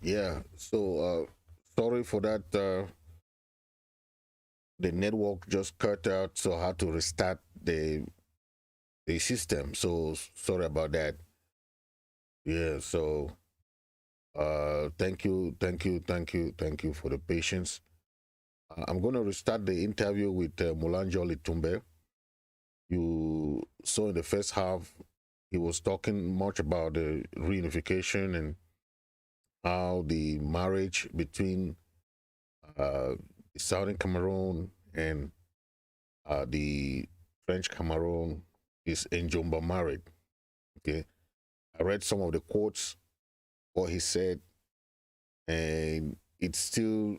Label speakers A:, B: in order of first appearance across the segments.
A: Yeah. So sorry for that. The network just cut out, so I had to restart the system. So sorry about that. Yeah. So thank you for the patience. I'm going to restart the interview with Mola Njoh Litumbe. You saw in the first half, he was talking much about the reunification and how the marriage between uh, Southern Cameroon and the French Cameroon is Njomba married. Okay, I read some of the quotes, what he said, and it's still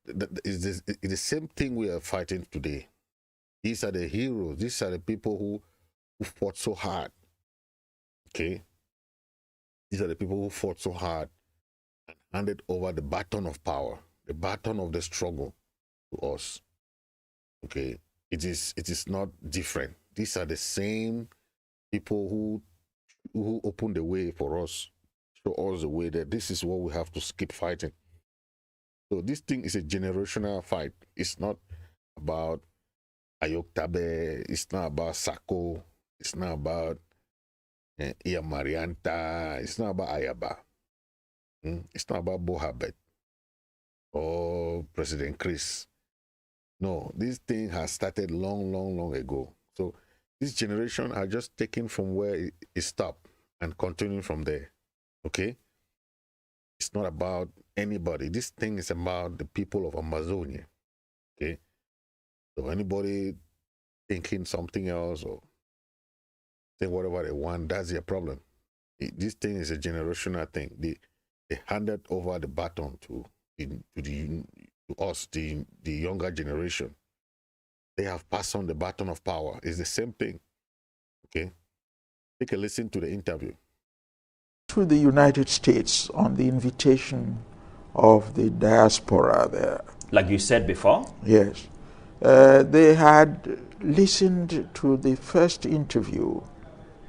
A: it's the same thing we are fighting today. These are the heroes. These are the people who fought so hard. Okay, these are the people who fought so hard and handed over the baton of power, the baton of the struggle to us. Okay, it is not different. These are the same people who opened the way for us, show us the way that this is what we have to keep fighting. So this thing is a generational fight. It's not about Ayoktabe. It's not about Sako. It's not about Iya Marianta. It's not about Ayaba. It's not about Bohabet or President Chris. No, this thing has started long, long, long ago. So this generation are just taking from where it stopped and continuing from there. Okay? It's not about anybody. This thing is about the people of Ambazonia. Okay? So anybody thinking something else or think whatever they want, that's their problem. This thing is a generational thing. They handed over the baton to us, the younger generation. They have passed on the baton of power. It's the same thing. Okay? Take a listen to the interview.
B: To the United States on the invitation of the diaspora there.
C: Like you said before?
B: Yes. They had listened to the first interview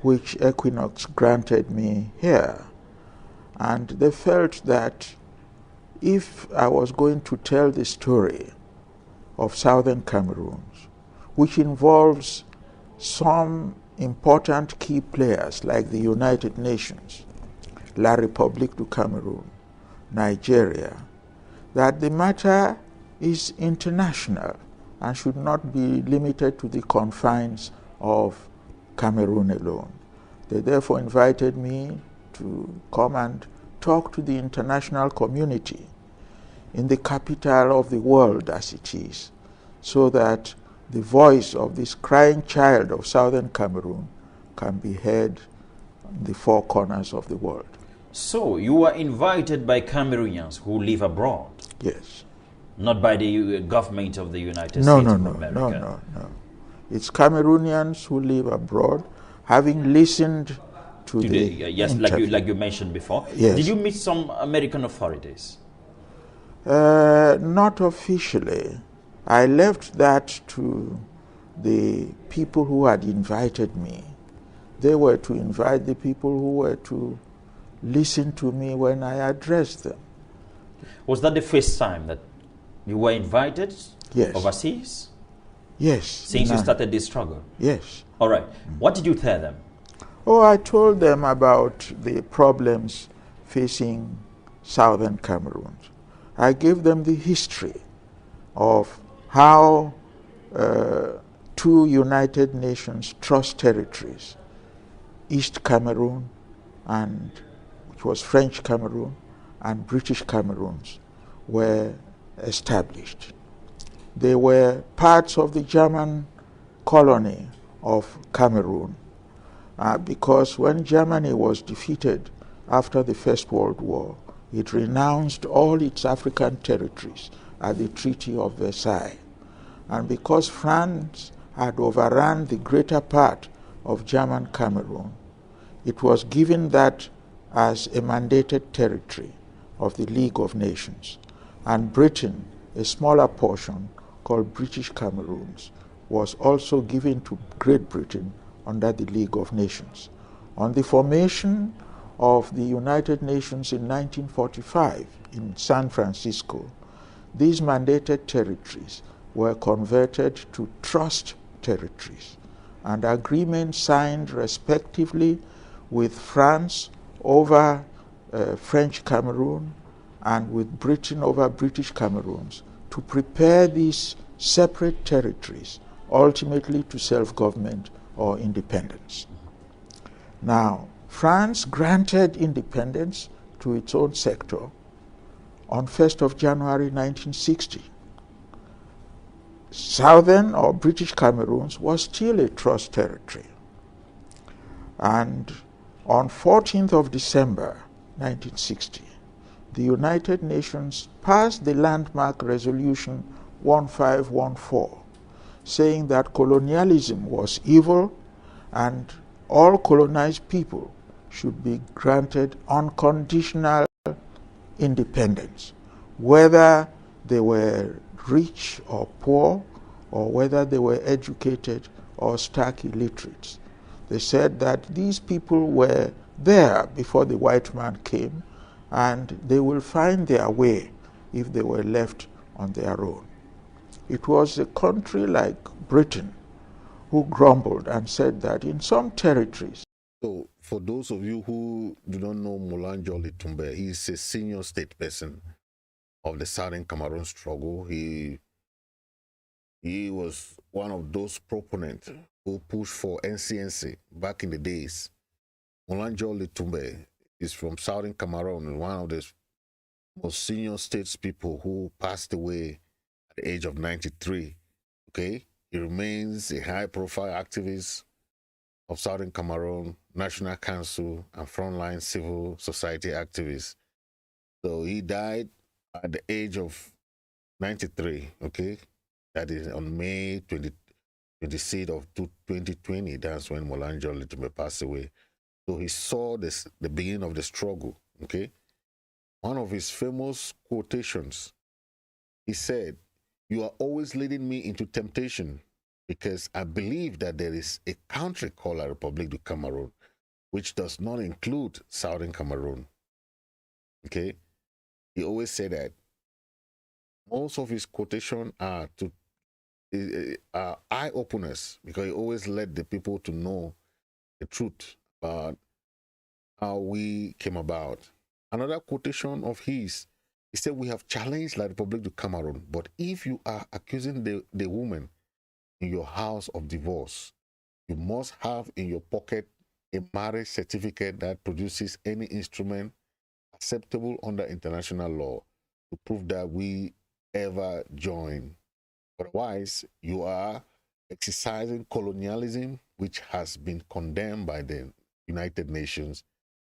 B: which Equinox granted me here, and they felt that if I was going to tell the story of Southern Cameroon, which involves some important key players like the United Nations, La République du Cameroun, Nigeria, that the matter is international and should not be limited to the confines of Cameroon alone. They therefore invited me to come and talk to the international community in the capital of the world as it is, so that the voice of this crying child of Southern Cameroon can be heard in the four corners of the world.
C: So you were invited by Cameroonians who live abroad?
B: Yes.
C: Not by the government of the United States
B: No,
C: of America?
B: no. It's Cameroonians who live abroad, having listened to the
C: yes,
B: interview.
C: like you mentioned before.
B: Yes.
C: Did you meet some American authorities?
B: Not officially. I left that to the people who had invited me. They were to invite the people who were to listen to me when I addressed them.
C: Was that the first time that you were invited
B: Yes.
C: overseas?
B: Yes.
C: Since you started this struggle?
B: Yes.
C: All right. What did you tell them?
B: Oh, I told them about the problems facing Southern Cameroon. I gave them the history of how two United Nations trust territories, East Cameroon, and which was French Cameroon, and British Cameroons, were established. They were parts of the German colony of Cameroon, because when Germany was defeated after the First World War, it renounced all its African territories at the Treaty of Versailles. And because France had overrun the greater part of German Cameroon, it was given that as a mandated territory of the League of Nations. And Britain, a smaller portion called British Cameroons, was also given to Great Britain under the League of Nations. On the formation of the United Nations in 1945 in San Francisco, these mandated territories were converted to trust territories, and agreements signed respectively with France over French Cameroon and with Britain over British Cameroons to prepare these separate territories ultimately to self-government or independence. Now, France granted independence to its own sector on 1st of January 1960. Southern or British Cameroons was still a trust territory. And on 14th of December 1960, the United Nations passed the landmark resolution 1514, saying that colonialism was evil and all colonized people should be granted unconditional independence, whether they were rich or poor, or whether they were educated or stark illiterates. They said that these people were there before the white man came, and they will find their way if they were left on their own. It was a country like Britain who grumbled and said that in some territories.
A: So, for those of you who do not know Mola Njoh Litumbe, he is a senior state person of the Southern Cameroon struggle. He was one of those proponents who pushed for NCNC back in the days. Mola Njoh Litumbe is from Southern Cameroon, one of the most senior statespeople who passed away at the age of 93. Okay, he remains a high-profile activist of Southern Cameroon, National Council, and frontline civil society activist. So he died at the age of 93, okay? That is on May 26th of 2020. That's when Mola Njoh Litumbe passed away. So he saw the beginning of the struggle, okay? One of his famous quotations, he said, "You are always leading me into temptation because I believe that there is a country called la République du Cameroon, which does not include Southern Cameroon." Okay? He always said that. Most of his quotations are eye-openers because he always led the people to know the truth about how we came about. Another quotation of his, he said, "We have challenged la République du Cameroon, but if you are accusing the woman in your house of divorce, you must have in your pocket a marriage certificate that produces any instrument acceptable under international law to prove that we ever join. Otherwise, you are exercising colonialism, which has been condemned by the United Nations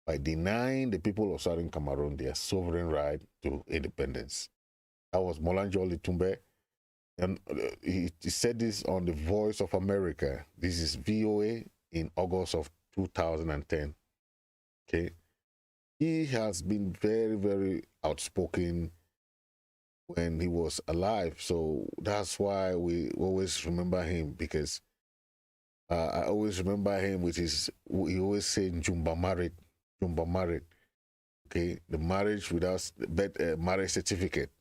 A: by denying the people of Southern Cameroon their sovereign right to independence." That was Mola Njoh Litumbe. And he said this on the Voice of America. This is VOA in August of 2010. Okay. He has been very, very outspoken when he was alive. So that's why we always remember him, because I always remember him with his, he always said, Njumba married. Okay. The marriage without marriage certificate.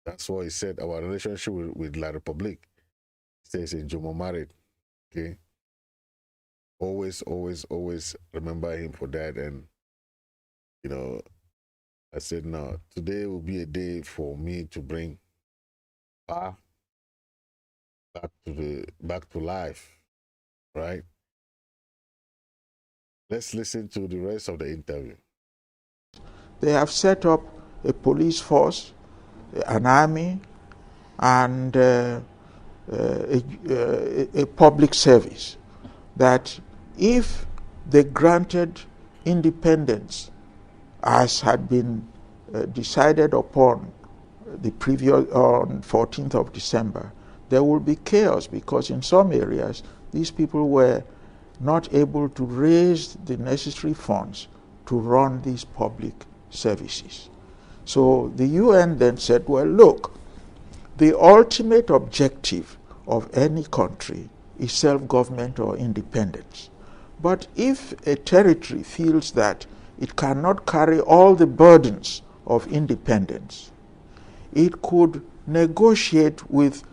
A: That's what he said. Our relationship with La République. He says in Njumba married. Okay. Always remember him for that. And, you know, I said, no, today will be a day for me to bring back to life, right? Let's listen to the rest of the interview.
B: They have set up a police force, an army, and a public service that if they granted independence as had been decided upon the previous on 14th of December, there will be chaos, because in some areas these people were not able to raise the necessary funds to run these public services. So the UN then said, well, look, the ultimate objective of any country is self-government or independence. But if a territory feels that it cannot carry all the burdens of independence. It could negotiate with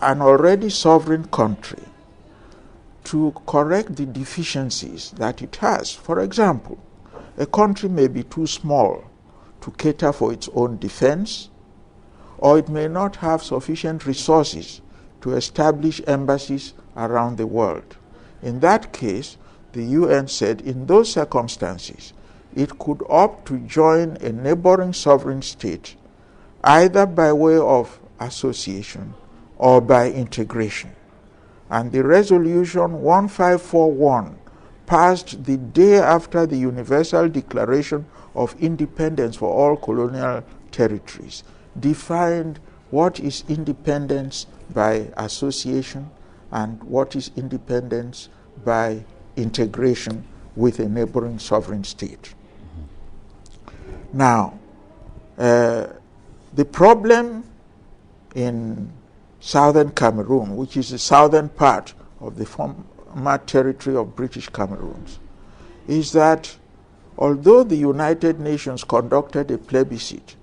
B: an already sovereign country to correct the deficiencies that it has. For example, a country may be too small to cater for its own defense, or it may not have sufficient resources to establish embassies around the world. In that case, the UN said in those circumstances, it could opt to join a neighboring sovereign state, either by way of association or by integration. And the resolution 1541, passed the day after the Universal Declaration of Independence for all colonial territories, defined what is independence by association and what is independence by integration with a neighboring sovereign state. Now, the problem in southern Cameroon, which is the southern part of the former territory of British Cameroons, is that although the United Nations conducted a plebiscite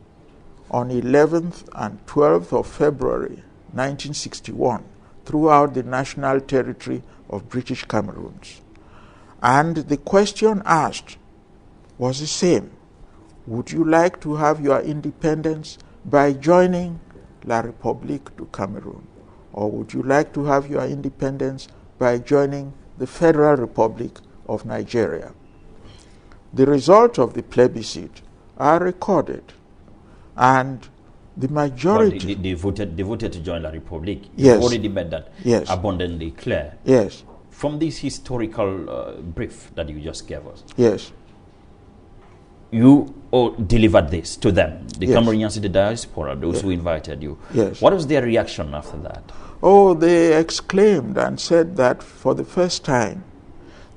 B: on 11th and 12th of February 1961 throughout the national territory of British Cameroons, and the question asked was the same: would you like to have your independence by joining La République du Cameroon, or would you like to have your independence by joining the Federal Republic of Nigeria? The results of the plebiscite are recorded, and the majority...
C: Well, they voted to join La République.
B: Yes.
C: You've already made that
B: Yes.
C: abundantly clear.
B: Yes.
C: From this historical brief that you just gave us,
B: Yes.
C: you delivered this to them, the
B: Yes.
C: Cameroonians in the diaspora, those
B: Yes.
C: who invited you.
B: Yes.
C: What was their reaction after that?
B: Oh, they exclaimed and said that for the first time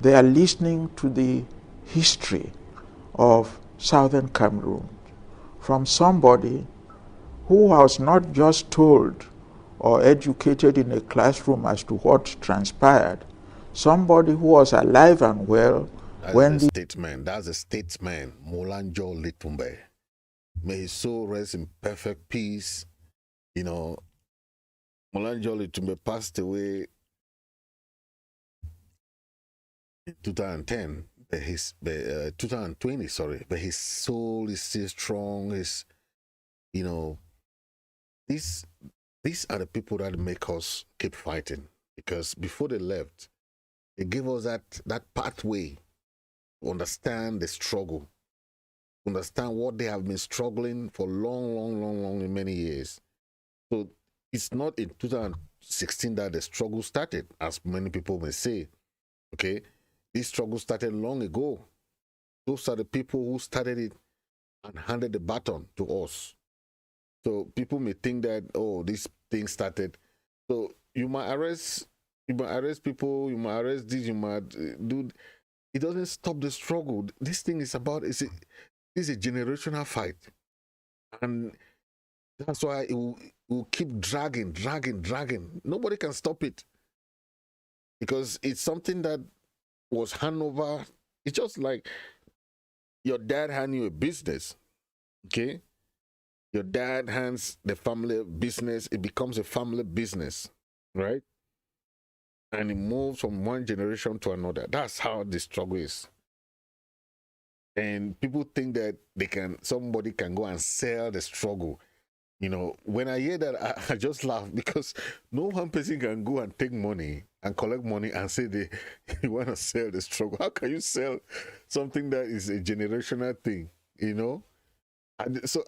B: they are listening to the history of southern Cameroon from somebody who was not just told or educated in a classroom as to what transpired, somebody who was alive and well when the
A: statesman. That's a statesman, Mola Njoh Litumbe. May his soul rest in perfect peace. You know, Mola Njoh Litumbe passed away in 2010, but 2020, sorry, but his soul is still strong. You know, these are the people that make us keep fighting, because before they left, they gave us that pathway to understand the struggle, understand what they have been struggling for long, many years. So it's not in 2016 that the struggle started, as many people may say. Okay, this struggle started long ago. Those are the people who started it and handed the baton to us. So people may think that, oh, this thing started. So you might arrest people, you might arrest this, you might do. It doesn't stop the struggle. This thing is about it's a generational fight, and that's why it will keep dragging. Nobody can stop it, because it's something that was handed over. It's just like your dad hand you a business, okay? Your dad hands the family business, it becomes a family business, right? And it moves from one generation to another. That's how the struggle is. And people think that somebody can go and sell the struggle. You know, when I hear that, I just laugh, because no one person can go and take money and collect money and say they want to sell the struggle. How can you sell something that is a generational thing, you know? And so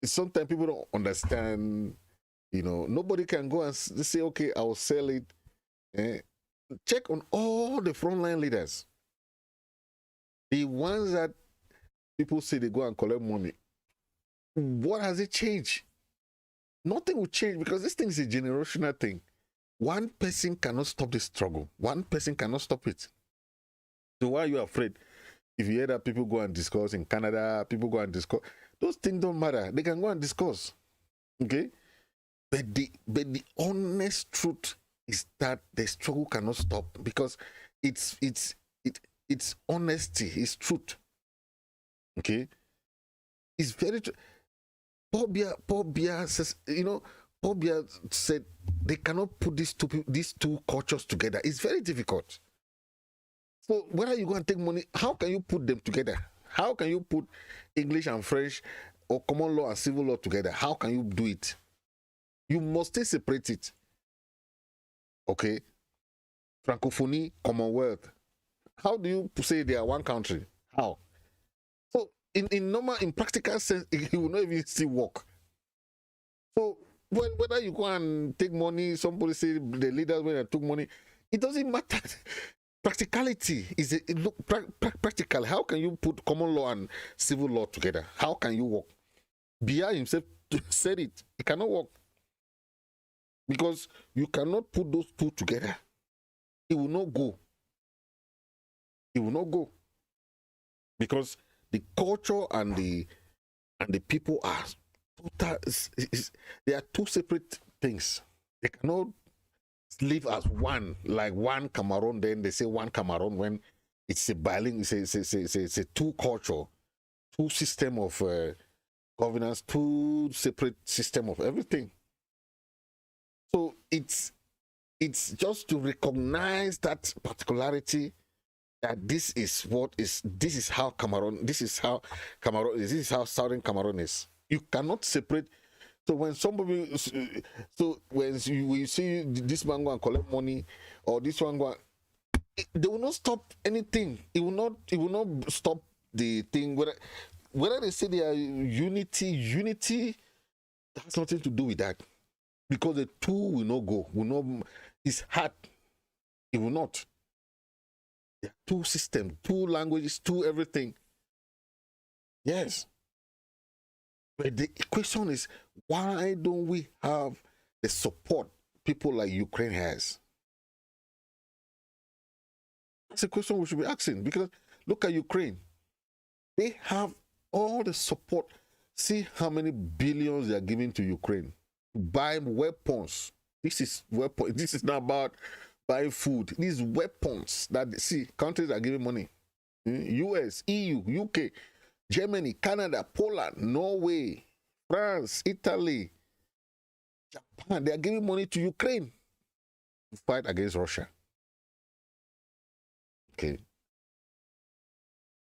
A: sometimes people don't understand, you know, nobody can go and say, okay, I'll sell it. Check on all the frontline leaders. The ones that people say they go and collect money. What has it changed? Nothing will change, because this thing is a generational thing. One person cannot stop the struggle. One person cannot stop it. So why are you afraid? If you hear that people go and discuss in Canada, people go and discuss, those things don't matter. They can go and discuss. Okay? But the honest truth is that the struggle cannot stop, because it's honesty, it's truth. Okay, it's very true. Paul Biya says, Paul Biya said they cannot put these two cultures together. It's very difficult. So whether you go and take money, how can you put them together? How can you put English and French or common law and civil law together? How can you do it? You must stay separate it. Okay? Francophonie, Commonwealth. How do you say they are one country? How? So in practical sense, it will not even still work. So whether you go and take money, somebody say the leaders when they took money, it doesn't matter. Practicality is practical. How can you put common law and civil law together? How can you work? Biya himself said it. It cannot work because you cannot put those two together. It will not go. It will not go because the culture and the people are total. They are two separate things. They cannot live as one, like one Cameroon. Then they say one Cameroon when it's a bilingual, it's a two culture, two system of governance, two separate system of everything. So it's just to recognize that particularity, that this is how Cameroon, this is how Southern Cameroon is. You cannot separate. So when somebody, so when you see this man go and collect money, or this one go, they will not stop anything. It will not stop the thing. Whether they say they are unity has nothing to do with that, because the two will not go. It's hard. It will not. There are two systems, two languages, two everything. Yes. But the question is, why don't we have the support people like Ukraine has? That's a question we should be asking, because look at Ukraine. They have all the support. See how many billions they are giving to Ukraine to buy weapons. This is weapons. This is not about buying food. These weapons that, see, countries are giving money. US, EU, UK, Germany, Canada, Poland, Norway, France, Italy, Japan. They are giving money to Ukraine to fight against Russia. Okay.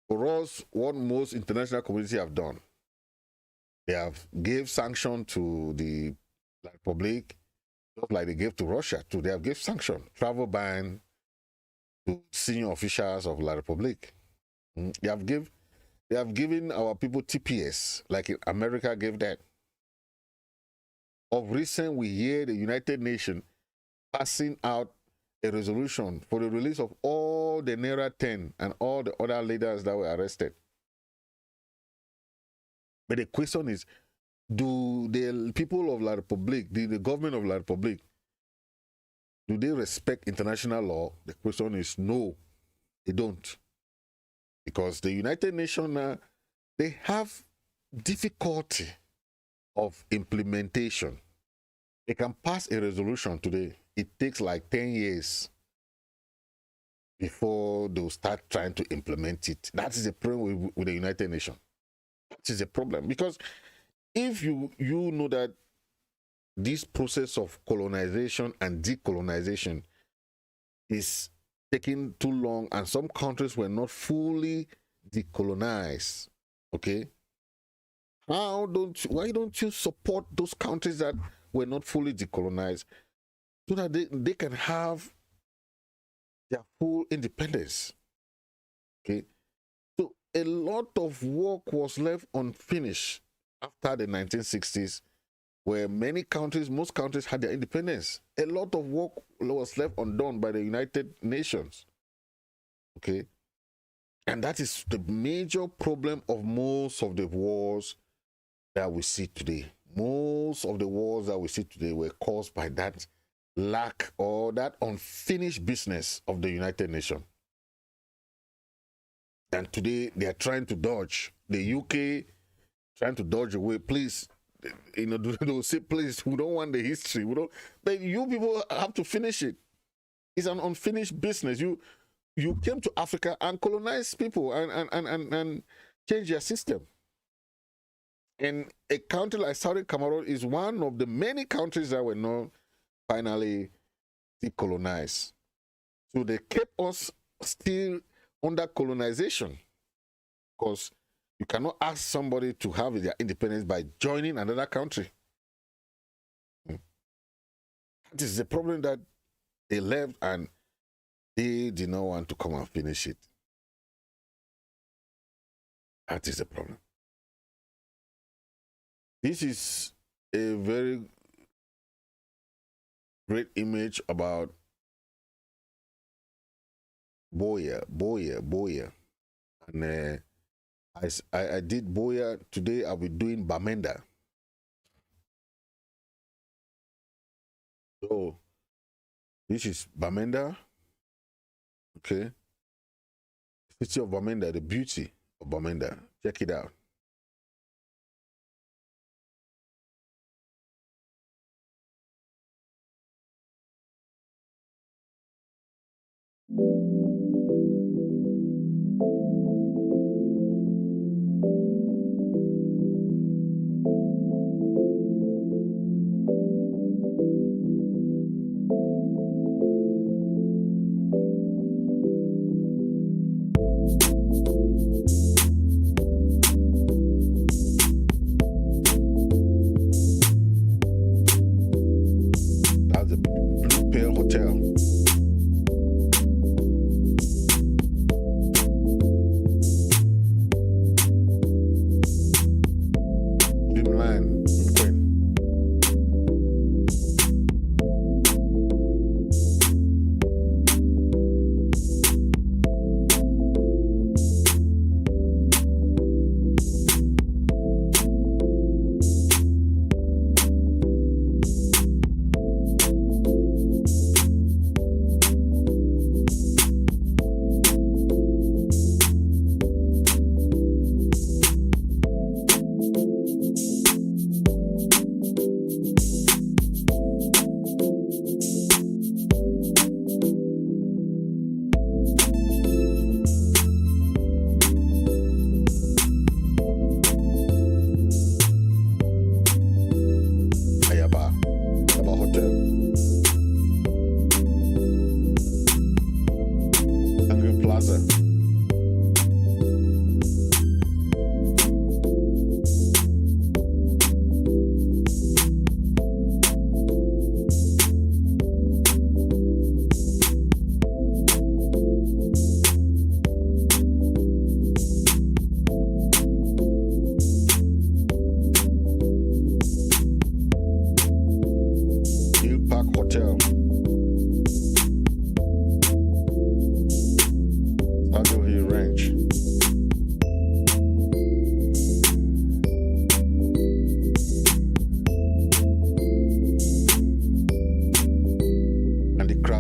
A: For us, what most international community have done, they have gave sanction to the Republic, just like they gave to Russia too. They have gave sanction, travel ban to senior officials of La Republique. They have given our people TPS, like America gave that. Of recent, we hear the United Nations passing out a resolution for the release of all the Naira 10 and all the other leaders that were arrested. But the question is, do the people of La Republique, the government of La Republique, do they respect international law? The question is no, they don't. Because the United Nations, they have difficulty of implementation. They can pass a resolution today. It takes like 10 years before they'll start trying to implement it. That is the problem with the United Nations. That is the problem. Because if you know that this process of colonization and decolonization is taking too long, and some countries were not fully decolonized, okay? Why don't you support those countries that were not fully decolonized, so that they can have their full independence? Okay, so a lot of work was left unfinished after the 1960s, where most countries had their independence. A lot of work was left undone by the United Nations. Okay, and that is the major problem of most of the wars that we see today. Most of the wars that we see today were caused by that lack or that unfinished business of the United Nations. And today they are trying to dodge. The UK trying to dodge away. Please, they'll say, please, we don't want the history. We don't. But you people have to finish it. It's an unfinished business. you came to Africa and colonized people and changed their system. And a country like Southern Cameroon is one of the many countries that were not finally decolonized. So they kept us still under colonization, because you cannot ask somebody to have their independence by joining another country. That is the problem, that they left and they did not want to come and finish it. That is the problem. This is a very great image about Boya. And I did Boya. Today I'll be doing Bamenda. So this is Bamenda. Okay. City of Bamenda, the beauty of Bamenda. Check it out. That's the Blue Pearl Hotel.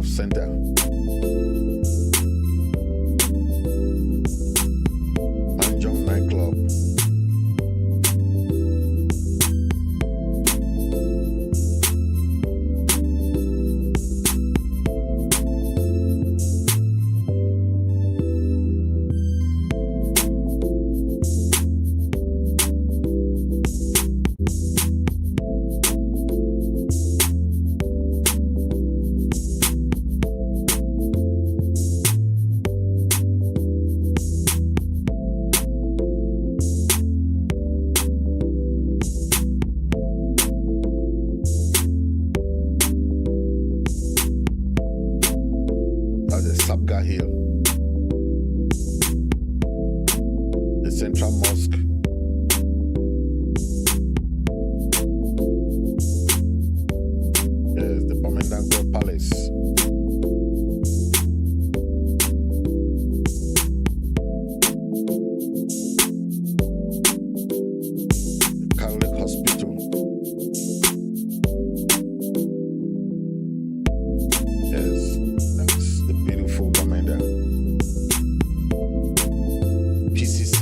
A: Center. Manjong nightclub. Sabga Hill, the Central Mosque, yes, the Bamenda Palace, the Catholic Hospital, yes, that's the beautiful Bamenda. PCC,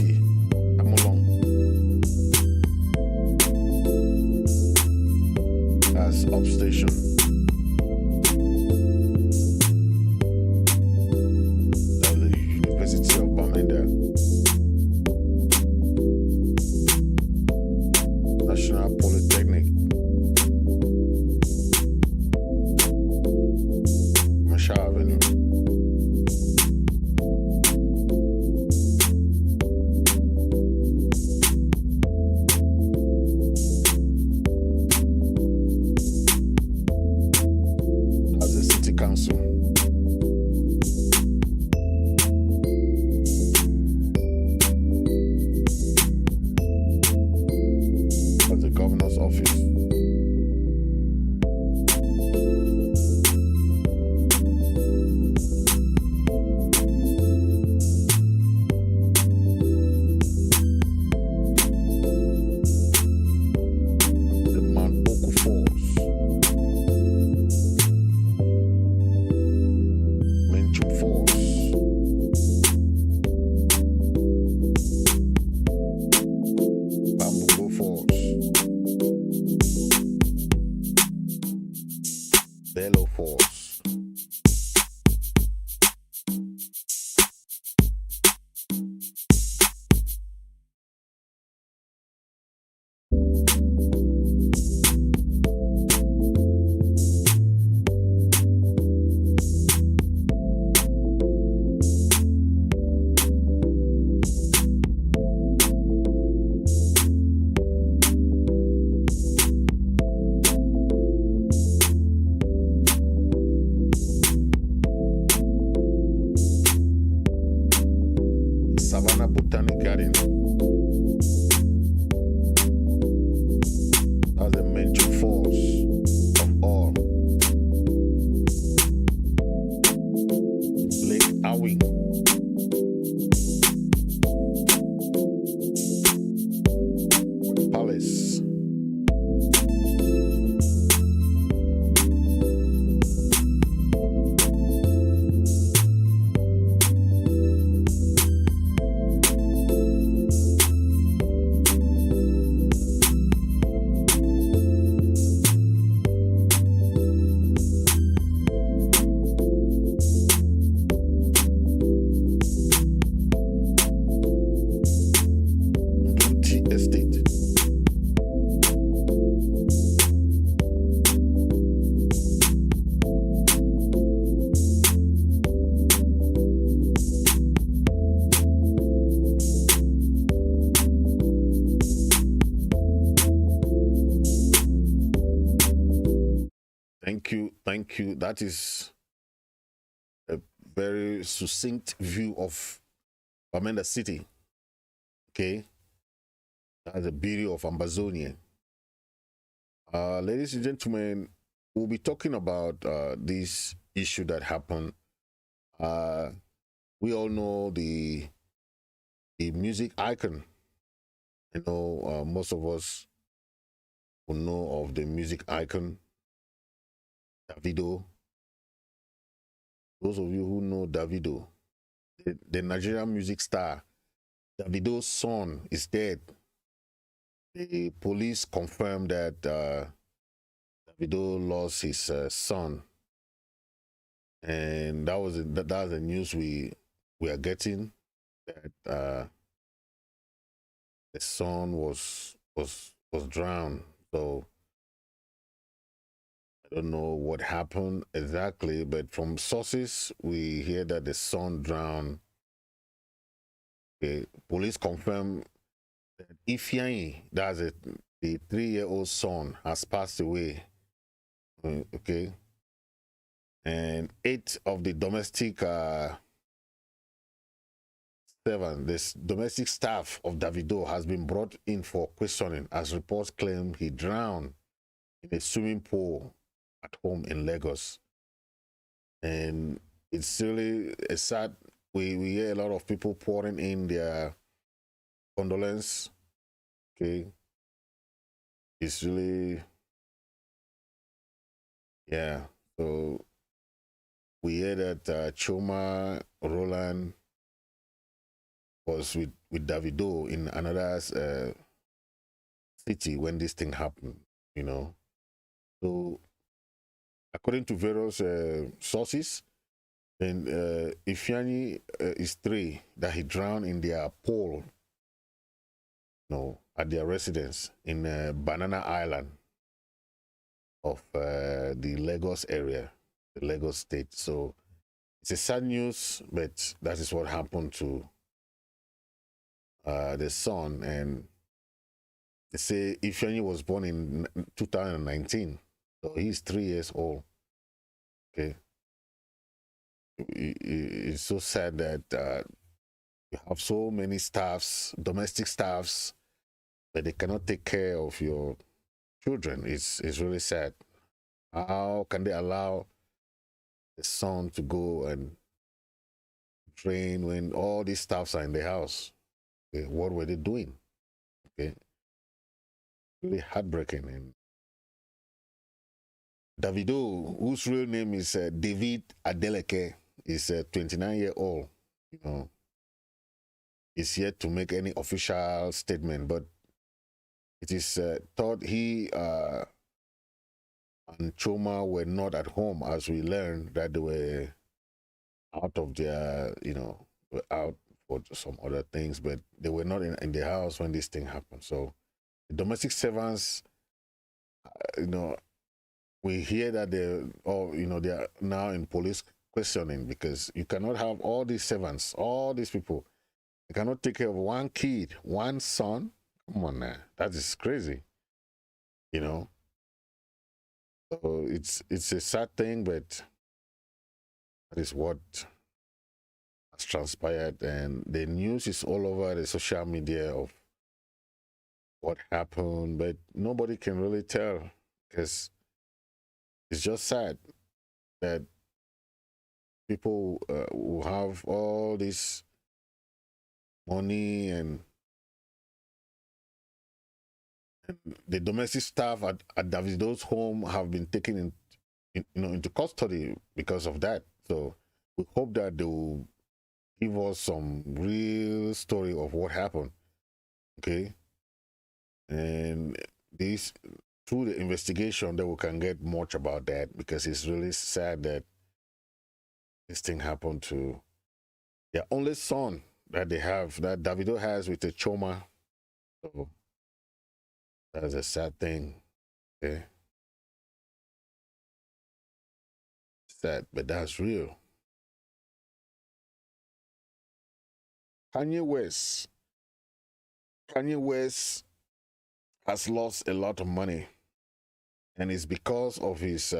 A: come along. office. The Mount Oku Falls, Menchum Falls, Bamenda Falls, Bello Falls, Savannah Botanic Garden. That's the Menchum Falls of all. Lake Awing, Palace, Tea Estate, thank you. That is a very succinct view of Bamenda City. Okay, that's the beauty of Ambazonia. Ladies and gentlemen, we'll be talking about this issue that happened. We all know the music icon. You know, most of us will know of the music icon Davido. Those of you who know Davido, the Nigerian music star, Davido's son is dead. The police confirmed that Davido lost his son, and that was the news we are getting, that the son was drowned. So I don't know what happened exactly, but from sources we hear that the son drowned. Okay, police confirm that Ifeanyi, that's it, the 3-year-old son, has passed away. Okay, and 8 of the domestic this domestic staff of Davido has been brought in for questioning, as reports claim he drowned in a swimming pool at home in Lagos. And it's really a sad. We hear a lot of people pouring in their condolence. Okay, it's really, yeah. So we hear that Choma Roland was with Davido in another city when this thing happened, you know. So according to various sources, then Ifeanyi is 3, that he drowned in their pool, at their residence in Banana Island of the Lagos area, the Lagos state. So it's a sad news, but that is what happened to the son. And they say Ifeanyi was born in 2019, so he's 3 years old. Okay, it's so sad that you have so many staffs, domestic staffs, but they cannot take care of your children. It's really sad. How can they allow the son to go and train when all these staffs are in the house? Okay, what were they doing? Okay, really heartbreaking. And Davido, whose real name is David Adeleke, is a 29-year-old. You know, is yet to make any official statement, but it is thought he and Choma were not at home, as we learned that they were out of their, were out for some other things, but they were not in the house when this thing happened. So the domestic servants, we hear that they are now in police questioning, because you cannot have all these servants, all these people. You cannot take care of one kid, one son. Come on now, that is crazy. So it's a sad thing, but that is what has transpired, and the news is all over the social media of what happened, but nobody can really tell, because it's just sad that people who have all this money and the domestic staff at Davido's home have been taken into custody because of that. So we hope that they will give us some real story of what happened. Okay. And this, through the investigation, that we can get much about that, because it's really sad that this thing happened to their only son that they have, that Davido has with a Choma. So that's a sad thing. Okay. Sad, but that's real. Kanye West. Kanye West has lost a lot of money, and it's because of his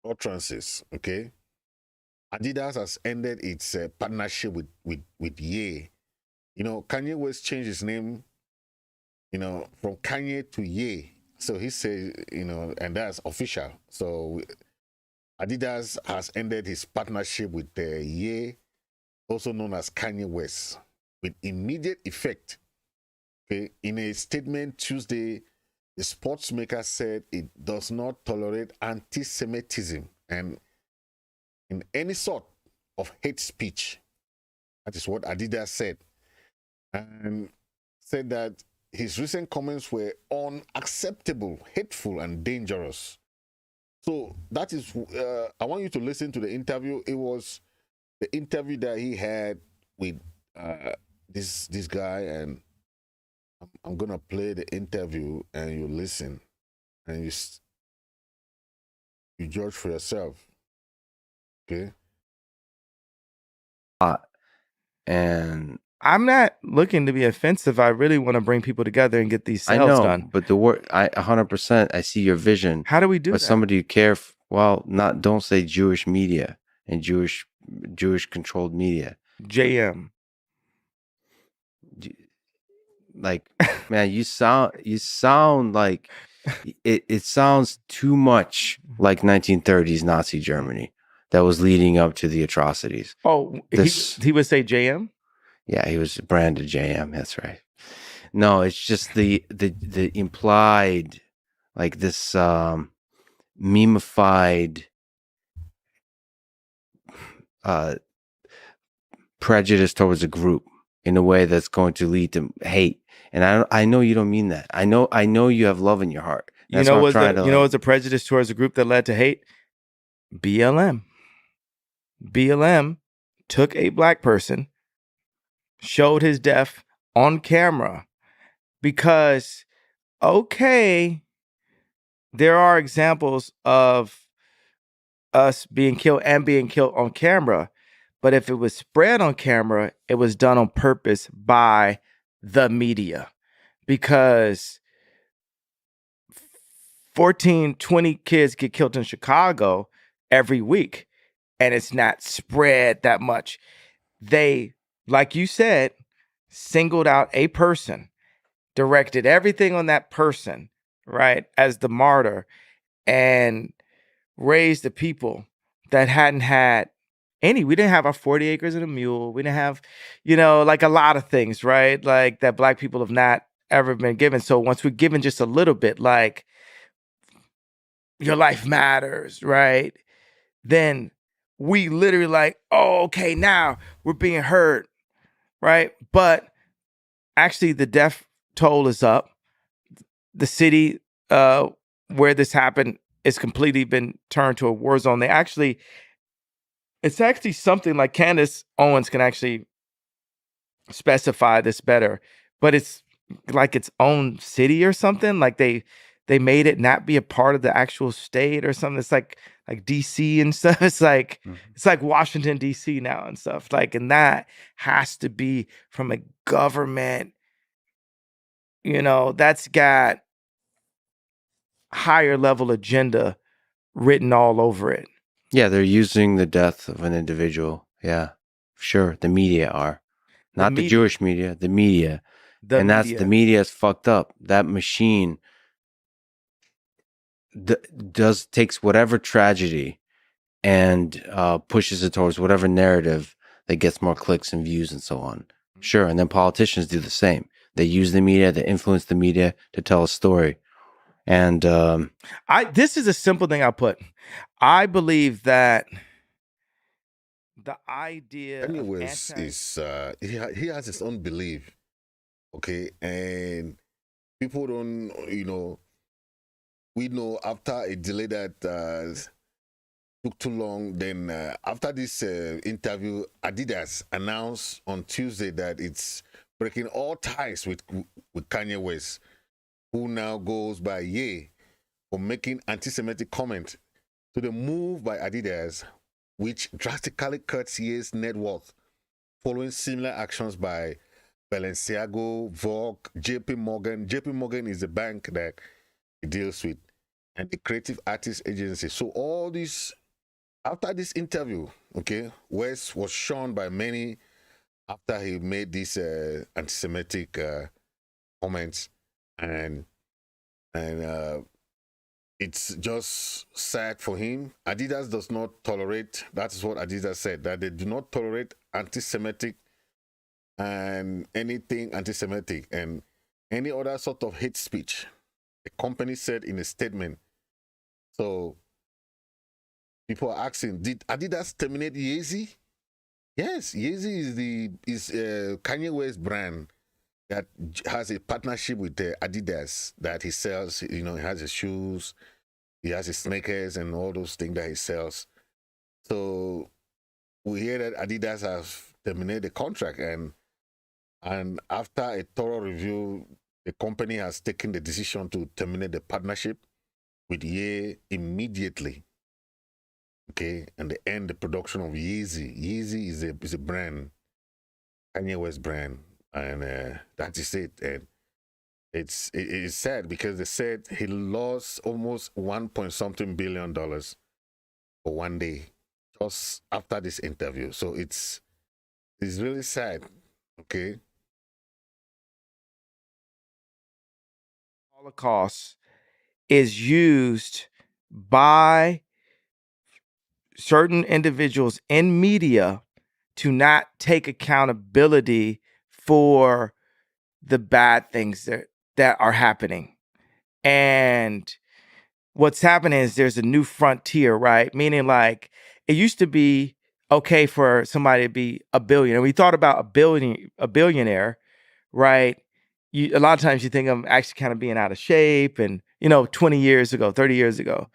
A: utterances. Okay. Adidas has ended its partnership with Ye. Kanye West changed his name, from Kanye to Ye. So he says, and that's official. So Adidas has ended his partnership with Ye, also known as Kanye West, with immediate effect. Okay. In a statement Tuesday, the sports maker said it does not tolerate anti-Semitism and in any sort of hate speech. That is what Adidas said. And said that his recent comments were unacceptable, hateful, and dangerous. So that is, I want you to listen to the interview. It was the interview that he had with this guy, and I'm gonna play the interview, and you listen, and you judge for yourself. Okay.
D: And
E: I'm not looking to be offensive. I really want to bring people together and get these
D: I
E: sales
D: know,
E: done.
D: but the word, 100%, I see your vision.
E: How do we do
D: But
E: that?
D: somebody you care, don't say Jewish media and Jewish controlled media.
E: JM.
D: Like, man, you sound like it sounds too much like 1930s Nazi Germany that was leading up to the atrocities.
E: Oh, he would say JM?
D: Yeah, he was branded JM. That's right. No, it's just the implied, like this memeified prejudice towards a group in a way that's going to lead to hate. And I know you don't mean that. I know you have love in your heart. That's
E: what's a prejudice towards a group that led to hate? BLM. BLM took a black person, showed his death on camera, because, okay, there are examples of us being killed on camera, but if it was spread on camera, it was done on purpose by the media, because 14, 20 kids get killed in Chicago every week, and it's not spread that much. They, like you said, singled out a person. directed everything on that person, right, as the martyr, and raised the people that hadn't had any. We didn't have our 40 acres and a mule. We didn't have, like a lot of things, right? Like that Black people have not ever been given. So once we're given just a little bit, like your life matters, right? Then we literally like, oh, okay, now we're being heard, right? But actually the death toll is up. The city where this happened is completely been turned to a war zone. It's actually something like Candace Owens can actually specify this better, but it's like its own city or something. Like they made it not be a part of the actual state or something. It's like DC and stuff. It's like it's like Washington DC now and stuff. Like, and that has to be from a government, that's got higher level agenda written all over it.
D: Yeah, they're using the death of an individual. Yeah, sure. The media are. Not the Jewish media, the media. The media is fucked up. That machine takes whatever tragedy and pushes it towards whatever narrative that gets more clicks and views and so on. Sure, and then politicians do the same. They use the media, they influence the media to tell a story. And
E: this is a simple thing I'll put. I believe that the idea
A: Kanye West is he has his own belief, okay, and people don't, we know after a delay that took too long. Then after this interview, Adidas announced on Tuesday that it's breaking all ties with Kanye West, who now goes by Ye, for making anti-Semitic comments. To the move by Adidas, which drastically cuts Ye's net worth, following similar actions by Balenciaga, Vogue, JP Morgan. JP Morgan is the bank that he deals with, and the creative artist agency. So all this, after this interview, okay, West was shunned by many after he made these anti-Semitic comments, and it's just sad for him. Adidas does not tolerate, that is what Adidas said, that they do not tolerate anti-Semitic and anything anti-Semitic and any other sort of hate speech, the company said in a statement. So people are asking, did Adidas terminate Yeezy? Yes, Yeezy is Kanye West brand that has a partnership with Adidas that he sells. He has his shoes, he has his sneakers and all those things that he sells. So we hear that Adidas has terminated the contract, and after a thorough review, the company has taken the decision to terminate the partnership with Ye immediately. Okay, and they end the production of Yeezy. Yeezy is a brand, Kanye West brand, and that is it. And it is sad because they said he lost almost $1.something billion for one day just after this interview. So it's really sad. Okay.
E: Holocaust is used by certain individuals in media to not take accountability for the bad things that are happening. And what's happening is there's a new frontier, right? Meaning, like, it used to be okay for somebody to be a billionaire. We thought about a billionaire, right? A lot of times you think of actually kind of being out of shape, and 20 years ago, 30 years ago,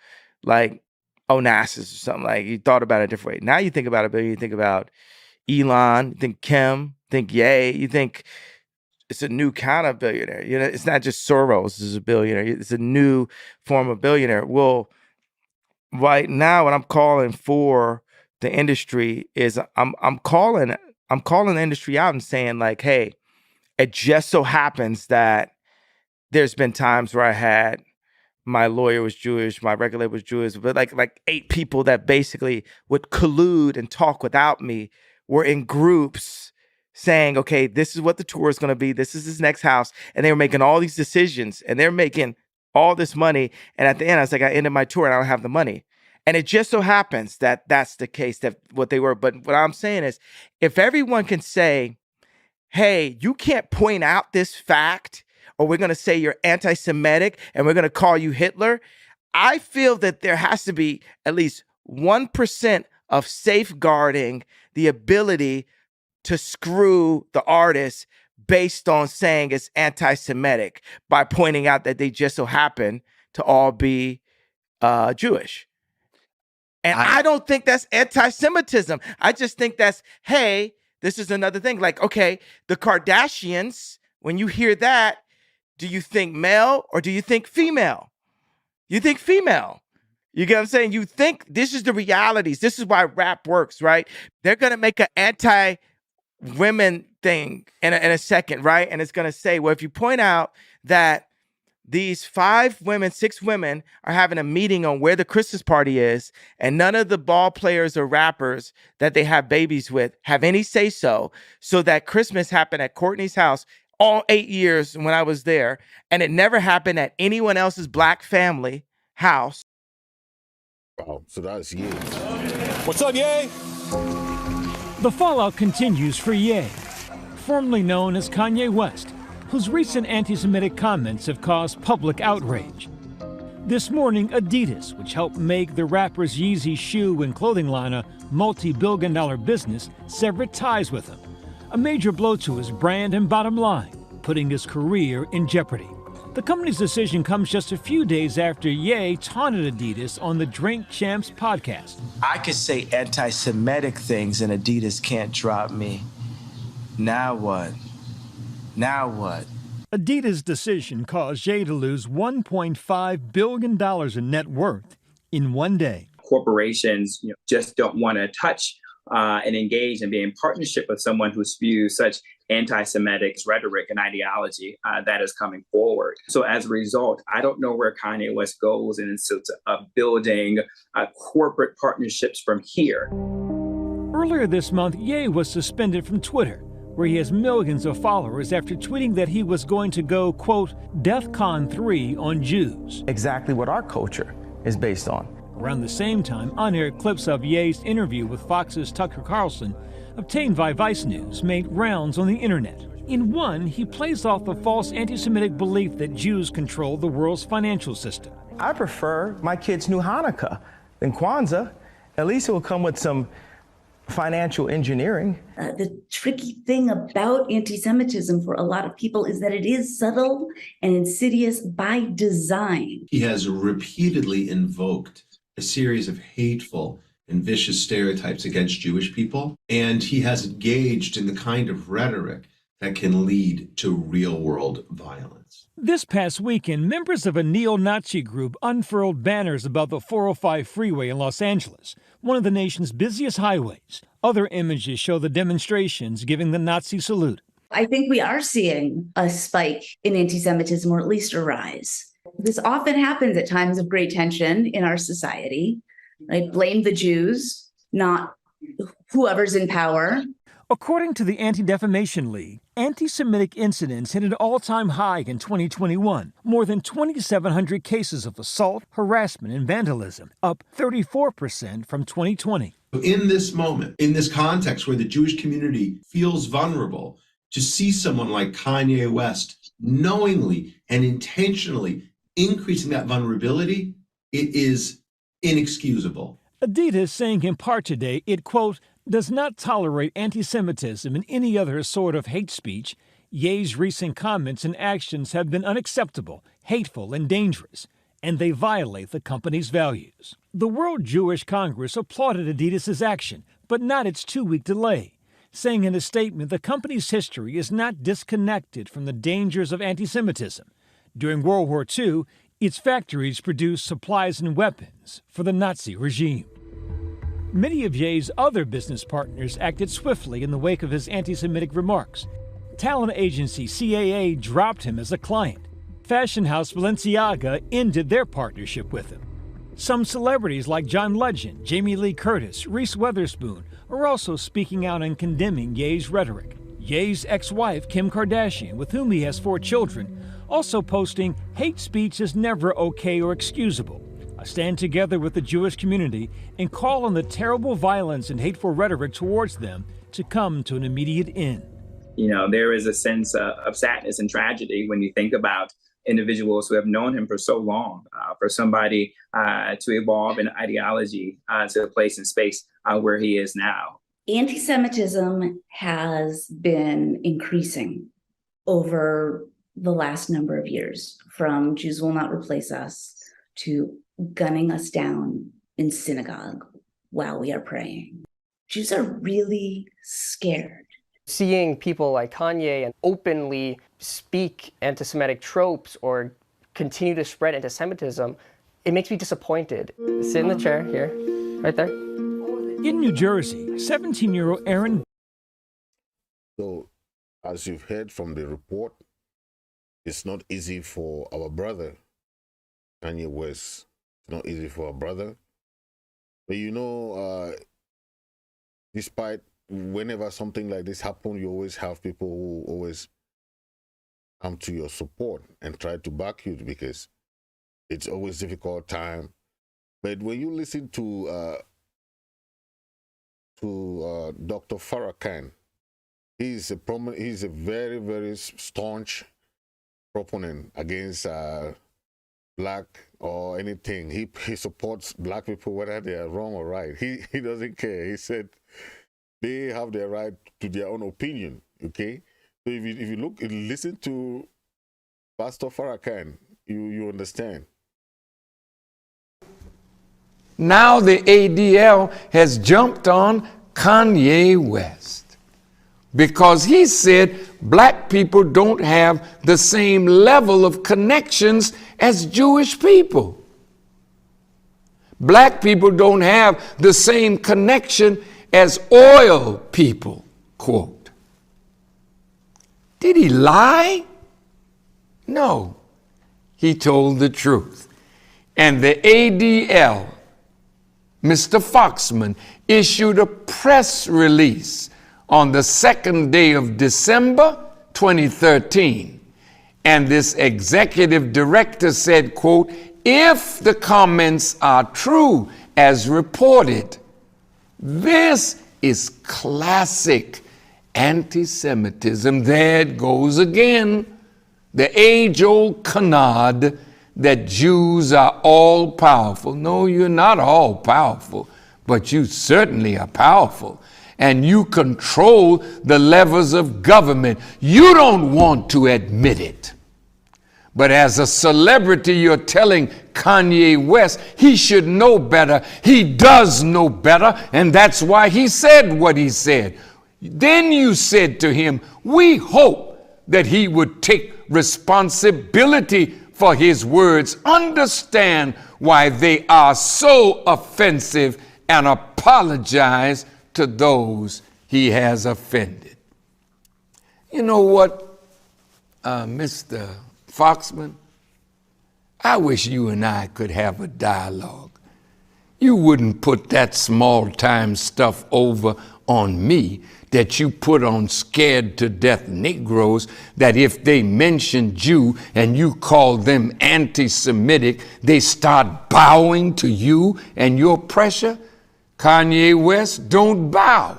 E: like Onassis or something, like you thought about it a different way. Now you think about a billionaire, you think about Elon, you think Kim, think Ye, you think it's a new kind of billionaire. It's not just Soros is a billionaire. It's a new form of billionaire. Well, right now, what I'm calling for the industry is I'm calling the industry out and saying, like, hey, it just so happens that there's been times where my lawyer was Jewish, my regulator was Jewish, but like 8 people that basically would collude and talk without me were in groups saying, okay, this is what the tour is going to be. This is his next house. And they were making all these decisions and they're making all this money. And at the end, I was like, I ended my tour and I don't have the money. And it just so happens that that's the case, that what they were. But what I'm saying is, if everyone can say, hey, you can't point out this fact, or we're going to say you're anti-Semitic and we're going to call you Hitler, I feel that there has to be at least 1% of safeguarding the ability to screw the artist based on saying it's anti-Semitic by pointing out that they just so happen to all be Jewish. And I don't think that's anti-Semitism. I just think that's, hey, this is another thing. Like, okay, the Kardashians, when you hear that, do you think male or do you think female? You think female. You get what I'm saying? You think this is the realities. This is why rap works, right? They're going to make an anti-women thing in a second, right? And it's going to say, well, if you point out that these 6 women are having a meeting on where the Christmas party is, and none of the ball players or rappers that they have babies with have any say-so, so that Christmas happened at Courtney's house all 8 years when I was there, and it never happened at anyone else's black family house.
A: Wow, so that's Ye.
F: What's up, Ye?
G: The fallout continues for Ye, formerly known as Kanye West, whose recent anti-Semitic comments have caused public outrage. This morning, Adidas, which helped make the rapper's Yeezy shoe and clothing line a multi-billion-dollar business, severed ties with him, a major blow to his brand and bottom line, putting his career in jeopardy. The company's decision comes just a few days after Ye taunted Adidas on the Drink Champs podcast.
E: I could say anti-Semitic things and Adidas can't drop me. Now what? Now what?
G: Adidas' decision caused Ye to lose $1.5 billion in net worth in one day.
H: Corporations just don't want to touch and engage and be in partnership with someone who spews such anti-Semitic rhetoric and ideology that is coming forward. So as a result, I don't know where Kanye West goes in terms of building corporate partnerships from here.
G: Earlier this month, Ye was suspended from Twitter, where he has millions of followers after tweeting that he was going to go, quote, DEFCON 3 on Jews.
I: Exactly what our culture is based on.
G: Around the same time, on-air clips of Ye's interview with Fox's Tucker Carlson, obtained by Vice News, made rounds on the internet. In one, he plays off the false anti-Semitic belief that Jews control the world's financial system.
I: I prefer my kids knew Hanukkah than Kwanzaa. At least it will come with some financial engineering.
J: The tricky thing about anti-Semitism for a lot of people is that it is subtle and insidious by design.
K: He has repeatedly invoked a series of hateful and vicious stereotypes against Jewish people, and he has engaged in the kind of rhetoric that can lead to real-world violence.
G: This past weekend, members of a neo-Nazi group unfurled banners above the 405 freeway in Los Angeles, one of the nation's busiest highways. Other images show the demonstrations giving the Nazi salute.
J: I think we are seeing a spike in anti-Semitism, or at least a rise. This often happens at times of great tension in our society. Right? Blame the Jews, not whoever's in power.
G: According to the Anti-Defamation League, anti-Semitic incidents hit an all-time high in 2021. More than 2,700 cases of assault, harassment, and vandalism, up 34% from 2020.
K: In this moment, in this context where the Jewish community feels vulnerable, to see someone like Kanye West knowingly and intentionally increasing that vulnerability, it is inexcusable.
G: Adidas saying in part today it, quote, does not tolerate anti-Semitism and any other sort of hate speech. Ye's recent comments and actions have been unacceptable, hateful, and dangerous, and they violate the company's values. The World Jewish Congress applauded Adidas' action, but not its 2-week delay, saying in a statement the company's history is not disconnected from the dangers of anti-Semitism. During World War II, its factories produced supplies and weapons for the Nazi regime. Many of Ye's other business partners acted swiftly in the wake of his anti-Semitic remarks. Talent agency CAA dropped him as a client. Fashion house Balenciaga ended their partnership with him. Some celebrities like John Legend, Jamie Lee Curtis, Reese Witherspoon are also speaking out and condemning Ye's rhetoric. Ye's ex-wife, Kim Kardashian, with whom he has 4 children, also posting, "Hate speech is never okay or excusable. I stand together with the Jewish community and call on the terrible violence and hateful rhetoric towards them to come to an immediate end."
H: You know, there is a sense of sadness and tragedy when you think about individuals who have known him for so long, for somebody to evolve an ideology to the place and space where he is now.
J: Anti-Semitism has been increasing over the last number of years, from Jews will not replace us to gunning us down in synagogue while we are praying. Jews are really scared.
L: Seeing people like Kanye and openly speak anti-Semitic tropes or continue to spread anti-Semitism, it makes me disappointed. Sit in the chair here, right there.
G: In New Jersey, 17-year-old Aaron.
A: So, as you've heard from the report, it's not easy for our brother, Kanye West. It's not easy for our brother. But you know, despite whenever something like this happens, you always have people who always come to your support and try to back you, because it's always difficult time. But when you listen to Dr. Farrakhan, he's a very, very staunch proponent against black or anything. He supports black people whether they are wrong or right. He doesn't care. He said they have their right to their own opinion. Okay, so if you listen to Pastor Farrakhan, you understand.
M: Now the ADL has jumped on Kanye West because he said black people don't have the same level of connections as Jewish people. Black people don't have the same connection as oil people, quote. Did he lie? No, he told the truth. And the ADL, Mr. Foxman, issued a press release on the 2nd day of December 2013. And this executive director said, quote, "If the comments are true as reported, this is classic anti-Semitism." There it goes again, the age-old canard that Jews are all powerful. No, you're not all powerful, but you certainly are powerful. And you control the levers of government. You don't want to admit it. But as a celebrity, you're telling Kanye West he should know better. He does know better, and that's why he said what he said. Then you said to him, we hope that he would take responsibility for his words, understand why they are so offensive, and apologize to those he has offended. You know what, Mr. Foxman, I wish you and I could have a dialogue. You wouldn't put that small-time stuff over on me that you put on scared to death Negroes, that if they mention Jew and you call them anti-Semitic, they start bowing to you and your pressure. Kanye West, don't bow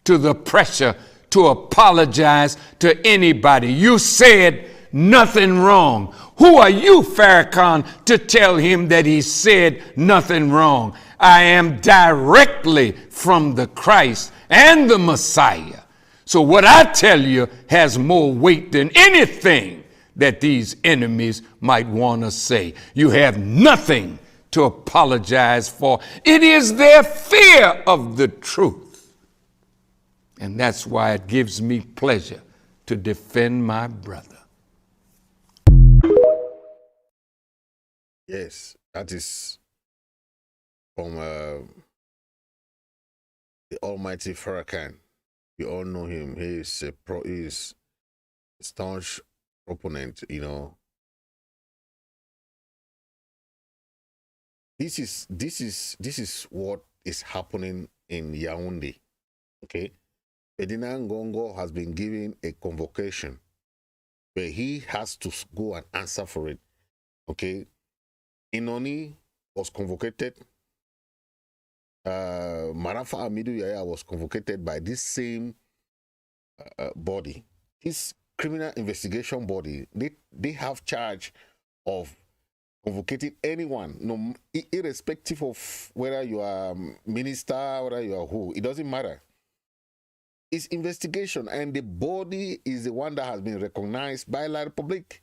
M: to the pressure to apologize to anybody. You said nothing wrong. Who are you, Farrakhan, to tell him that he said nothing wrong? I am directly from the Christ and the Messiah. So what I tell you has more weight than anything that these enemies might want to say. You have nothing to apologize for. It is their fear of the truth. And that's why it gives me pleasure to defend my brother.
A: Yes, that is from the almighty Farrakhan. We all know him. He is a staunch opponent, you know. This is what is happening in Yaoundé. Okay? Ferdinand Ngongo has been given a convocation where he has to go and answer for it. Okay? Inoni was convocated. Marafa Amidu Yaya was convocated by this same body. This criminal investigation body, they have charge of convocating anyone, no, irrespective of whether you are minister, whether you are who, it doesn't matter. It's investigation, and the body is the one that has been recognized by La Republique.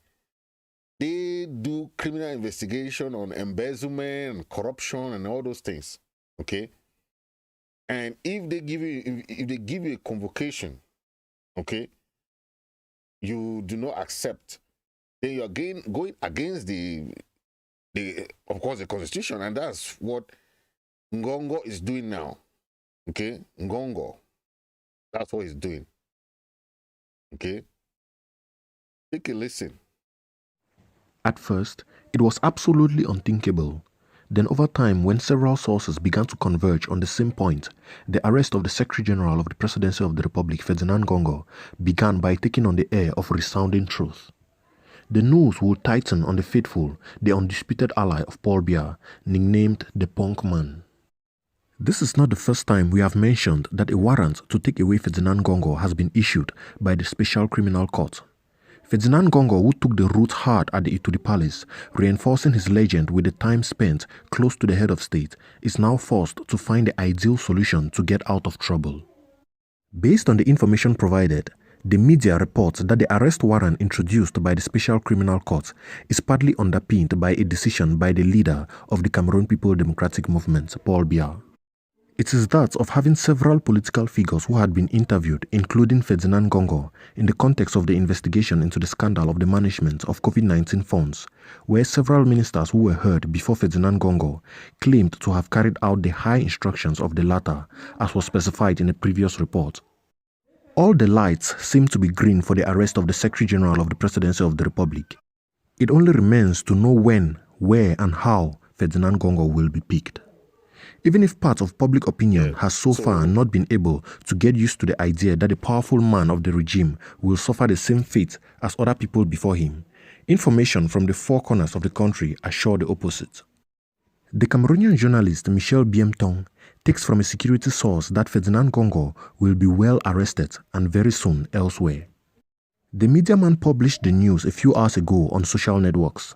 A: They do criminal investigation on embezzlement and corruption and all those things. Okay, and if they give you a convocation, okay, you do not accept, then you are going against the of course the constitution, and that's what Ngongo is doing now. Okay, Ngongo, that's what he's doing. Okay, take a listen.
N: At first, it was absolutely unthinkable. Then over time, when several sources began to converge on the same point, the arrest of the Secretary General of the Presidency of the Republic, Ferdinand Ngongo, began by taking on the air of resounding truth. The news would tighten on the faithful, the undisputed ally of Paul Biya, nicknamed the Punk Man. This is not the first time we have mentioned that a warrant to take away Ferdinand Ngongo has been issued by the Special Criminal Court. Ferdinand Ngongo, who took the route hard at the Ituri Palace, reinforcing his legend with the time spent close to the head of state, is now forced to find the ideal solution to get out of trouble. Based on the information provided, the media reports that the arrest warrant introduced by the Special Criminal Court is partly underpinned by a decision by the leader of the Cameroon People Democratic Movement, Paul Biya. It is that of having several political figures who had been interviewed, including Ferdinand Ngongo, in the context of the investigation into the scandal of the management of COVID-19 funds, where several ministers who were heard before Ferdinand Ngongo claimed to have carried out the high instructions of the latter, as was specified in a previous report. All the lights seem to be green for the arrest of the Secretary General of the Presidency of the Republic. It only remains to know when, where, and how Ferdinand Ngongo will be picked. Even if part of public opinion has so far not been able to get used to the idea that the powerful man of the regime will suffer the same fate as other people before him, information from the four corners of the country assure the opposite. The Cameroonian journalist Michel Biemtong takes from a security source that Ferdinand Ngongo will be well arrested and very soon elsewhere. The media man published the news a few hours ago on social networks.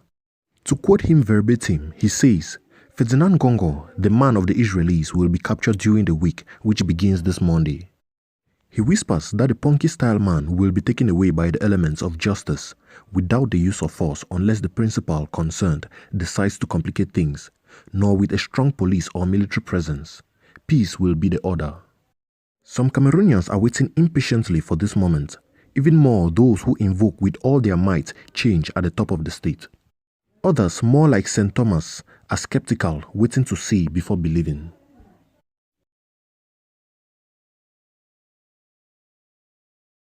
N: To quote him verbatim, he says, Ferdinand Ngongo, the man of the Israelis, will be captured during the week which begins this Monday. He whispers that the punky-style man will be taken away by the elements of justice without the use of force unless the principal concerned decides to complicate things, nor with a strong police or military presence. Peace will be the order. Some Cameroonians are waiting impatiently for this moment, even more those who invoke with all their might change at the top of the state. Others, more like St. Thomas, are skeptical, waiting to see before believing.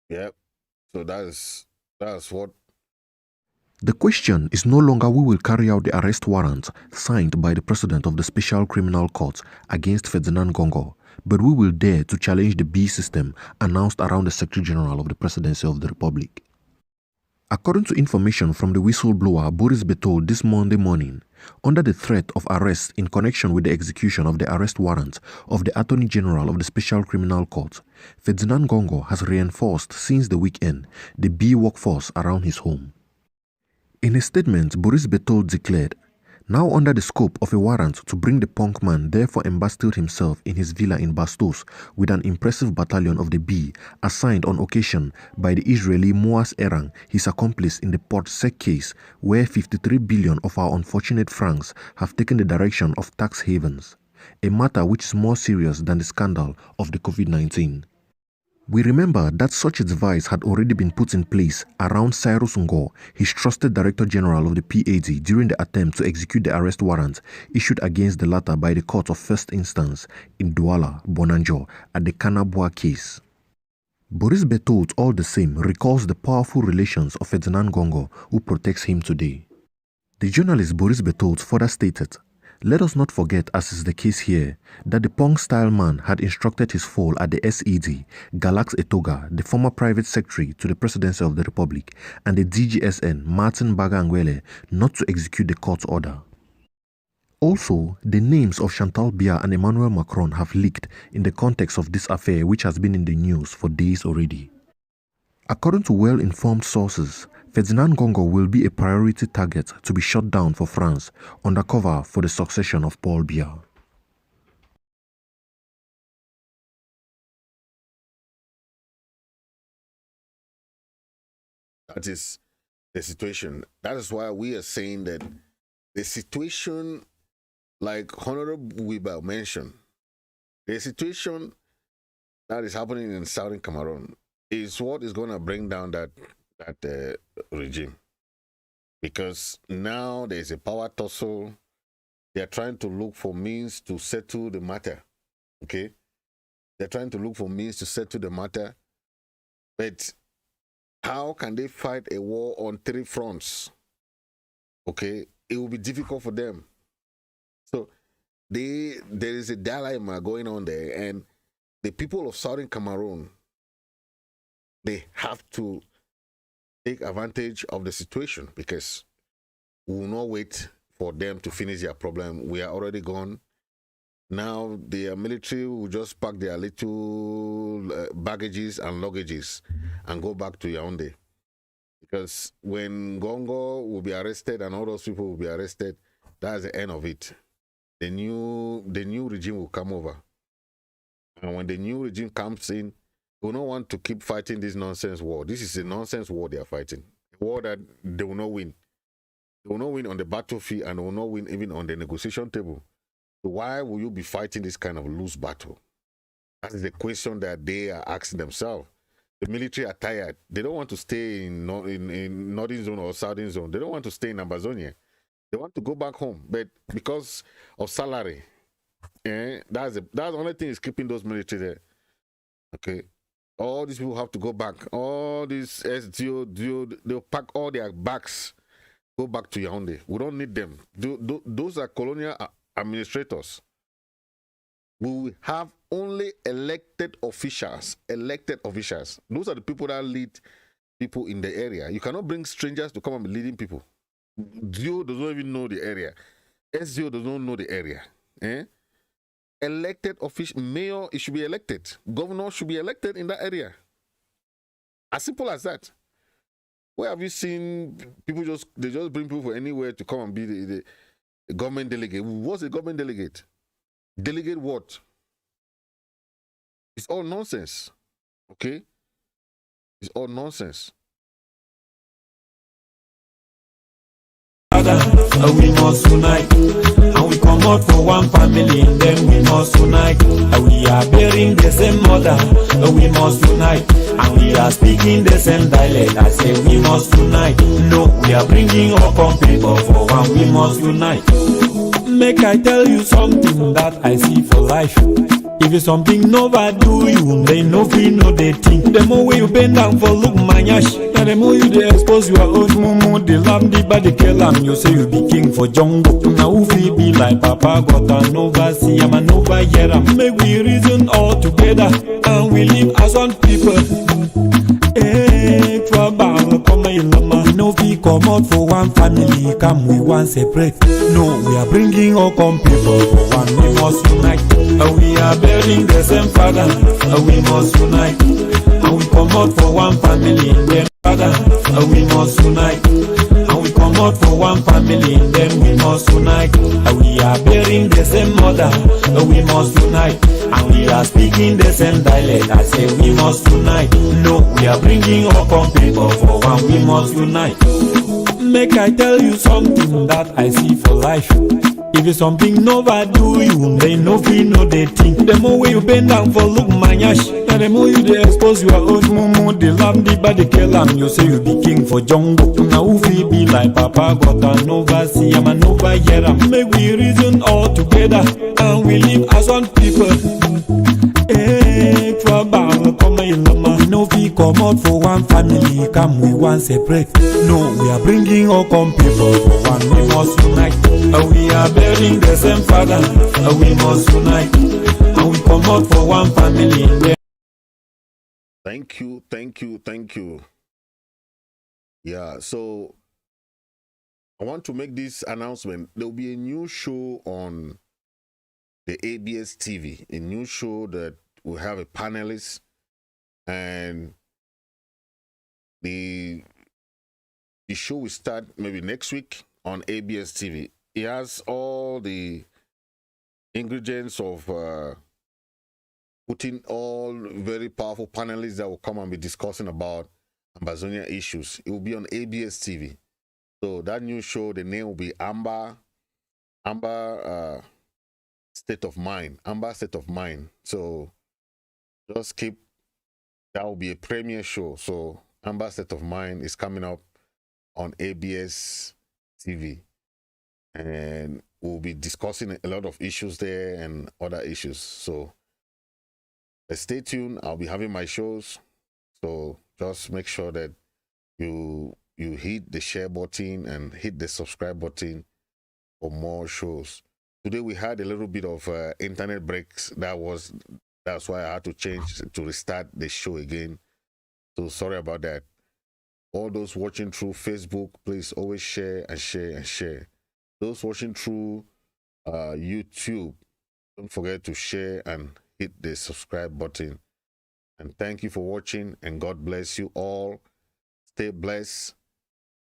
A: Yep. So that's what.
N: The question is no longer who will carry out the arrest warrant signed by the President of the Special Criminal Court against Ferdinand Ngongo, but who will dare to challenge the B system announced around the Secretary General of the Presidency of the Republic. According to information from the whistleblower Boris Betold this Monday morning, under the threat of arrest in connection with the execution of the arrest warrant of the Attorney General of the Special Criminal Court, Ferdinand Ngongo has reinforced since the weekend the B workforce around his home. In a statement, Boris Betold declared, now under the scope of a warrant to bring the punk man, therefore embastilled himself in his villa in Bastos with an impressive battalion of the B assigned on occasion by the Israeli Moaz Erang, his accomplice in the Port Sec case, where 53 billion of our unfortunate francs have taken the direction of tax havens, a matter which is more serious than the scandal of the COVID-19. We remember that such a device had already been put in place around Cyrus Ngor, his trusted Director General of the PAD, during the attempt to execute the arrest warrant issued against the latter by the Court of First Instance in Douala, Mola Njoh, at the Kanabwa case. Boris Betold, all the same, recalls the powerful relations of Ferdinand Ngongo, who protects him today. The journalist Boris Betold further stated, Let us not forget, as is the case here, that the punk-style man had instructed his foal at the SED, Galax Etoga, the former private secretary to the presidency of the Republic, and the DGSN, Martin Bagangwele, not to execute the court's order. Also, the names of Chantal Biya and Emmanuel Macron have leaked in the context of this affair, which has been in the news for days already. According to well-informed sources, Ferdinand Gongo will be a priority target to be shot down for France, undercover for the succession of Paul Biya.
A: That is the situation. That is why we are saying that the situation, like Honorable Weber mentioned, the situation that is happening in Southern Cameroon is what is going to bring down that regime. Because now there is a power tussle. They are trying to look for means to settle the matter. Okay? They're trying to look for means to settle the matter. But how can they fight a war on 3 fronts? Okay? It will be difficult for them. So there is a dilemma going on there, and the people of Southern Cameroon, they have to take advantage of the situation, because we will not wait for them to finish their problem. We are already gone. Now the military will just pack their little baggages and luggages and go back to Yaoundé. Because when Gongo will be arrested and all those people will be arrested, that's the end of it. The new regime will come over. And when the new regime comes in, they will not want to keep fighting this nonsense war. This is a nonsense war they are fighting. A war that they will not win. They will not win on the battlefield, and they will not win even on the negotiation table. So why will you be fighting this kind of loose battle? That is the question that they are asking themselves. The military are tired. They don't want to stay in Northern Zone or Southern Zone. They don't want to stay in Ambazonia. They want to go back home. But because of salary, that's the only thing is keeping those military there. Okay. All these people have to go back. All these SDO, they'll pack all their bags, go back to Yaoundé. We don't need them. Those are colonial administrators. We will have only elected officials. Elected officials. Those are the people that lead people in the area. You cannot bring strangers to come and be leading people. DO does not even know the area. SDO does not know the area. Elected official, mayor, it should be elected. Governor should be elected in that area. As simple as that. Where have you seen people they just bring people from anywhere to come and be the government delegate? What's a government delegate? Delegate what? It's all nonsense. Okay? It's all nonsense.
O: We must unite, and we come out for one family, and then we must unite. We are bearing the same mother, we must unite, and we are speaking the same dialect. I say we must unite. No, we are bringing up on people for one. We must unite. Make I tell you something that I see for life. If it's something nobody do you, they no feel no they think. The more you bend down for look manyash, and the more you they expose your old mumu, the lamb, the body kill am. You say you be king for jungle. Now who feel be like Papa got an oversee, I'm an over here. Make we reason all together, and we live as one people. Hey, trouble, come here, lama. We no feel come out for one family, come we want separate. No, we are bringing all come people for one. We must unite. We are bearing the same father. We must unite. And we come out for one family. Then father, we must unite. And we come out for one family. Then we must unite. We are bearing the same mother. We must unite. And we are speaking the same dialect. I say we must unite. No, we are bringing all come people for one. We must unite. Make I tell you something that I see for life. If it's something nobody do you, they no feel no they think. The more you bend down for look manyash, and the more you they expose your old mumu, the lamb, the body kill am. You say you be king for jungle. Now who feel be like Papa got an oversee, I'm an over here. Make we reason all together, and we live as one people. Hey, trouble, come ilama. No be come out for one family, come we one separate. No, we are bringing all come people for one. We must unite. We are bearing the same father. We must unite. And we come out for one family.
A: Thank you. Yeah, so I want to make this announcement. There will be a new show on the ABS TV, a new show that will have a panelist, and the show will start maybe next week on ABS TV. It has all the ingredients of putting all very powerful panelists that will come and be discussing about Ambazonia issues. It will be on ABS TV. So that new show, the name will be Amba State of Mind. Amba State of Mind. So just keep, that will be a premiere show. So Amba State of Mind is coming up on ABS TV. And we'll be discussing a lot of issues there and other issues. So stay tuned. I'll be having my shows. So just make sure that you hit the share button and hit the subscribe button for more shows. Today we had a little bit of internet breaks. That's why I had to change to restart the show again. So sorry about that. All those watching through Facebook, please always share and share and share. Those watching through YouTube, don't forget to share and hit the subscribe button. And thank you for watching, and God bless you all. Stay blessed,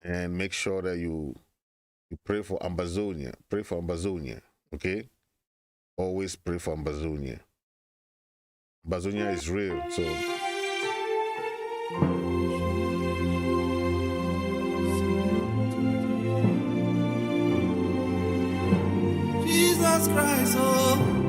A: and make sure that you pray for Ambazonia. Pray for Ambazonia, okay? Always pray for Ambazonia. Ambazonia is real, so
P: Jesus Christ, oh.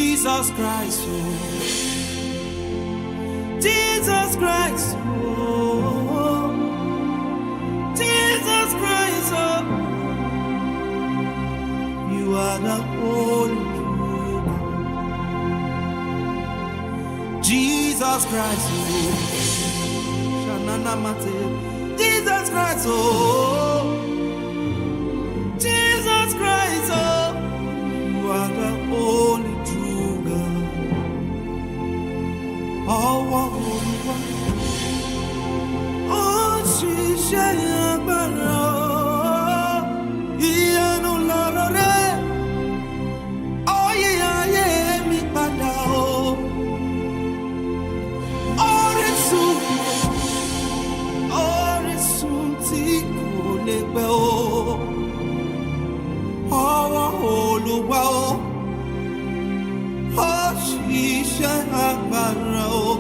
P: Jesus Christ, oh. Jesus Christ, oh. Jesus Christ, oh. You are the Holy True God. Jesus Christ, oh. Shanana Mate. Jesus Christ, oh. Jesus Christ, oh. You are the Holy True God. Oh, she shall borrow. Ianu larore. Oh, yeah, me padao. Orisun, tiku lebeo. Oh, Oluwa, oh, she shall borrow.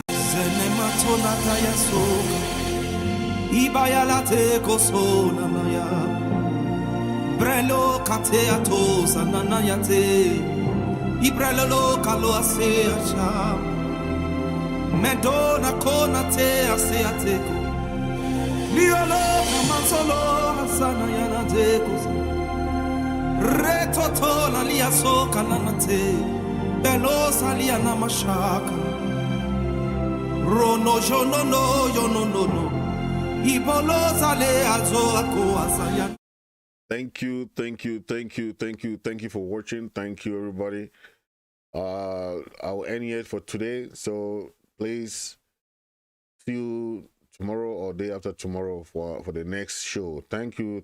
P: Zenematona kaya soka. Ibaya late kosona maya. Brelo kate atosa nanayate. Ibrelo kalo ase acha. Medona kona te ase ateko. Liolo Kamansolo Hasana Yana Dekos Retotola Liasoka Nanate Belosa Liana Mashaka Rono Jono Yono Ibolosa Le Azo Ako Asaya.
A: Thank you for watching. Thank you, everybody. I'll end it for today. So please see you tomorrow or day after tomorrow for the next show. Thank you.